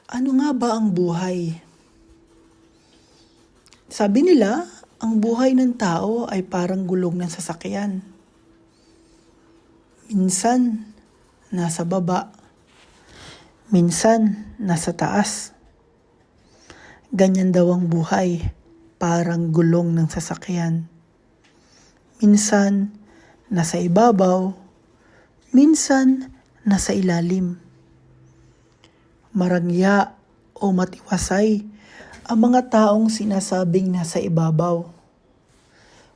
Ano nga ba ang buhay? Sabi nila, ang buhay ng tao ay parang gulong ng sasakyan. Minsan, nasa baba. Minsan, nasa taas. Ganyan daw ang buhay, parang gulong ng sasakyan. Minsan, nasa ibabaw. Minsan, nasa ilalim. Marangya o matiwasay ang mga taong sinasabing nasa ibabaw.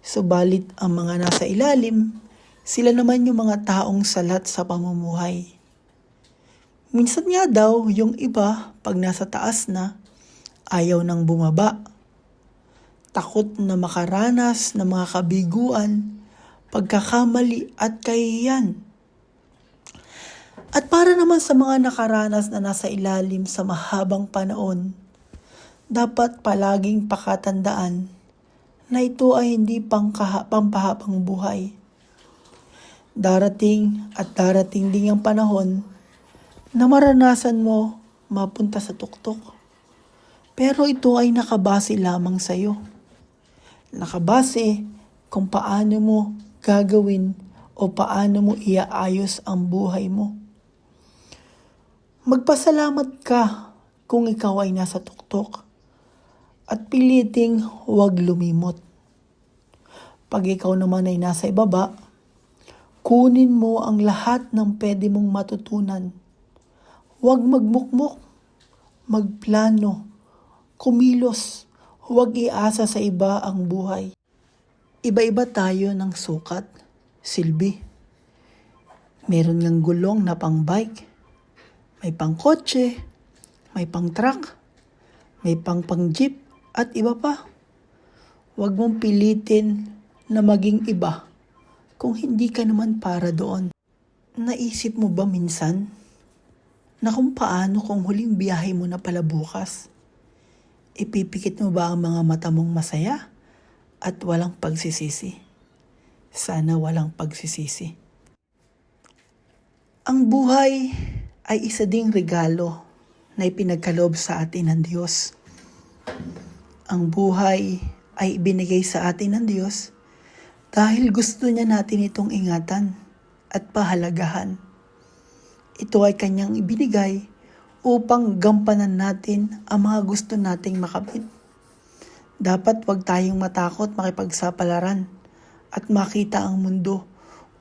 Subalit ang mga nasa ilalim, sila naman yung mga taong salat sa pamumuhay. Minsan nga daw yung iba pag nasa taas na, ayaw nang bumaba. Takot na makaranas ng mga kabiguan, pagkakamali at kahihiyan. At para naman sa mga nakaranas na nasa ilalim sa mahabang panahon, dapat palaging pakatandaan na ito ay hindi pampahabang buhay. Darating at darating din ang panahon na maranasan mo mapunta sa tuktok. Pero ito ay nakabase lamang sa iyo. Nakabase kung paano mo gagawin o paano mo iaayos ang buhay mo. Magpasalamat ka kung ikaw ay nasa tuktok at piliting huwag lumimot. Pag ikaw naman ay nasa ibaba, kunin mo ang lahat ng pwede mong matutunan. Huwag magmukmok, magplano, kumilos, huwag iasa sa iba ang buhay. Iba-iba tayo ng sukat, silbi. Meron ngang gulong na pang bike. May pang kotse, may pang truck, may pang jeep, at iba pa. Huwag mong pilitin na maging iba kung hindi ka naman para doon. Naisip mo ba minsan na kung paano kung huling biyahe mo na pala bukas? Ipipikit mo ba ang mga mata mong masaya at walang pagsisisi? Sana walang pagsisisi. Ang buhay ay isa ding regalo na ipinagkaloob sa atin ng Diyos. Ang buhay ay ibinigay sa atin ng Diyos dahil gusto niya natin itong ingatan at pahalagahan. Ito ay kanyang ibinigay upang gampanan natin ang mga gusto nating makamit. Dapat wag tayong matakot makipagsapalaran at makita ang mundo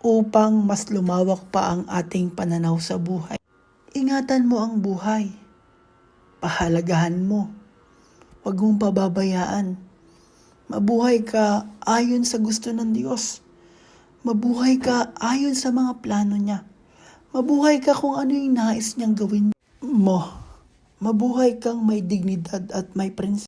upang mas lumawak pa ang ating pananaw sa buhay. Ingatan mo ang buhay. Pahalagahan mo. Huwag mong pababayaan. Mabuhay ka ayon sa gusto ng Diyos. Mabuhay ka ayon sa mga plano niya. Mabuhay ka kung ano yung nais niyang gawin mo. Mabuhay kang may dignidad at may prinsipyo.